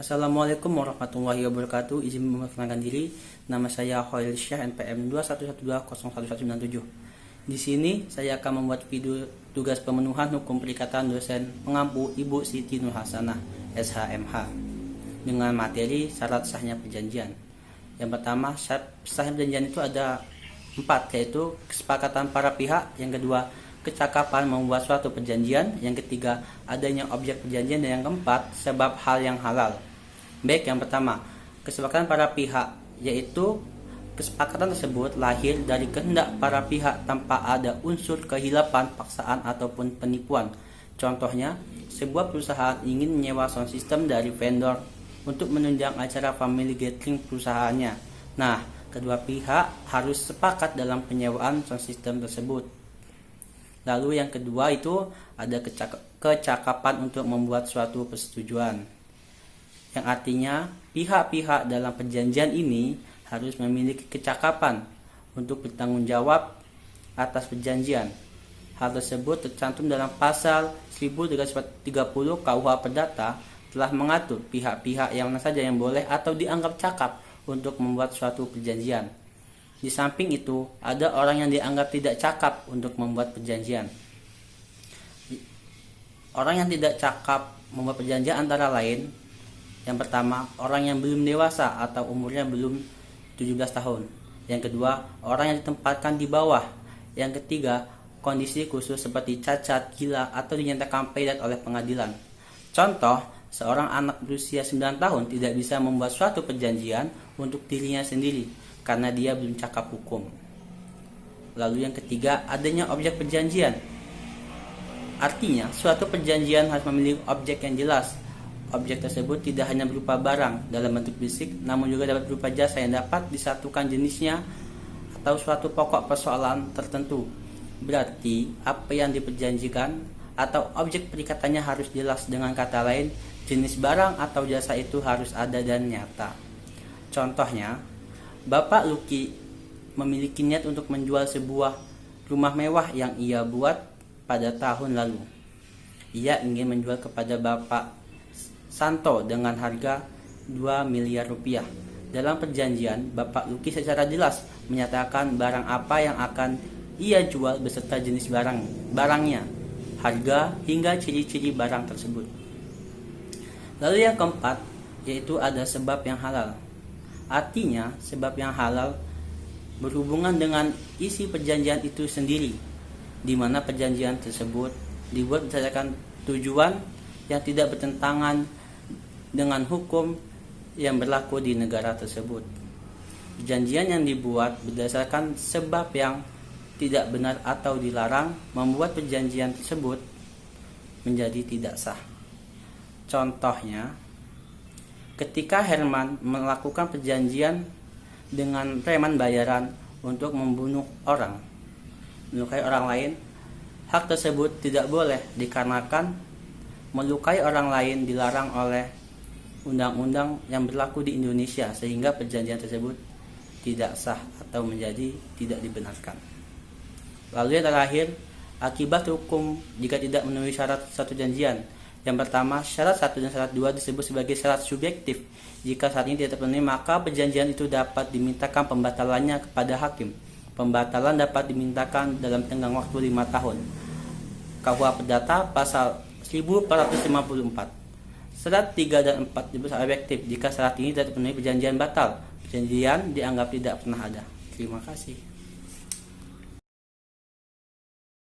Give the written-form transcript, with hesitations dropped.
Assalamualaikum warahmatullahi wabarakatuh. Izin memperkenalkan diri. Nama saya Khalil Syah, NPM 21120197. Di sini saya akan membuat video tugas pemenuhan hukum perikatan dosen pengampu Ibu Siti Nur Hasanah, SHMH, dengan materi syarat sahnya perjanjian. Yang pertama, syarat sahnya perjanjian itu ada 4, yaitu kesepakatan para pihak. Yang kedua, kecakapan membuat suatu perjanjian. Yang ketiga, adanya objek perjanjian. Dan yang keempat, sebab hal yang halal. Baik, yang pertama, kesepakatan para pihak, yaitu kesepakatan tersebut lahir dari kehendak para pihak tanpa ada unsur kehilapan, paksaan, ataupun penipuan. Contohnya, sebuah perusahaan ingin menyewa sound system dari vendor untuk menunjang acara family gathering perusahaannya. Nah, kedua pihak harus sepakat dalam penyewaan sound system tersebut. Lalu yang kedua itu ada kecakapan untuk membuat suatu persetujuan, yang artinya pihak-pihak dalam perjanjian ini harus memiliki kecakapan untuk bertanggung jawab atas perjanjian. Hal tersebut tercantum dalam pasal 1330 KUH Perdata, telah mengatur pihak-pihak yang mana saja yang boleh atau dianggap cakap untuk membuat suatu perjanjian. Di samping itu, ada orang yang dianggap tidak cakap untuk membuat perjanjian. Orang yang tidak cakap membuat perjanjian antara lain: yang pertama, orang yang belum dewasa atau umurnya belum 17 tahun. Yang kedua, orang yang ditempatkan di bawah. Yang ketiga, kondisi khusus seperti cacat, gila, atau dinyatakan pedat oleh pengadilan. Contoh, seorang anak berusia 9 tahun tidak bisa membuat suatu perjanjian untuk dirinya sendiri karena dia belum cakap hukum. Lalu yang ketiga, adanya objek perjanjian. Artinya, suatu perjanjian harus memiliki objek yang jelas. Objek tersebut tidak hanya berupa barang dalam bentuk fisik, namun juga dapat berupa jasa yang dapat disatukan jenisnya atau suatu pokok persoalan tertentu. Berarti apa yang diperjanjikan atau objek perikatannya harus jelas. Dengan kata lain, jenis barang atau jasa itu harus ada dan nyata. Contohnya, Bapak Luki memiliki niat untuk menjual sebuah rumah mewah yang ia buat pada tahun lalu. Ia ingin menjual kepada Bapak Santo dengan harga 2 miliar rupiah. Dalam perjanjian, Bapak Luki secara jelas menyatakan barang apa yang akan ia jual beserta jenis barangnya, harga, hingga ciri-ciri barang tersebut. Lalu yang keempat, yaitu ada sebab yang halal. Artinya, sebab yang halal berhubungan dengan isi perjanjian itu sendiri, di mana perjanjian tersebut dibuat berdasarkan tujuan yang tidak bertentangan dengan hukum yang berlaku di negara tersebut. Perjanjian yang dibuat berdasarkan sebab yang tidak benar atau dilarang membuat perjanjian tersebut menjadi tidak sah. Contohnya, ketika Herman melakukan perjanjian dengan preman bayaran untuk membunuh orang, melukai orang lain, hak tersebut tidak boleh dikarenakan melukai orang lain dilarang oleh undang-undang yang berlaku di Indonesia, sehingga perjanjian tersebut tidak sah atau menjadi tidak dibenarkan. Lalu yang terakhir, akibat hukum jika tidak memenuhi syarat satu perjanjian. Yang pertama, syarat 1 dan syarat 2 disebut sebagai syarat subjektif. Jika syarat ini tidak terpenuhi, maka perjanjian itu dapat dimintakan pembatalannya kepada hakim. Pembatalan dapat dimintakan dalam tenggang waktu 5 tahun. KUH Perdata pasal 1454. Syarat 3 dan 4 disebut objektif. Jika syarat ini tidak terpenuhi, perjanjian batal. Perjanjian dianggap tidak pernah ada. Terima kasih.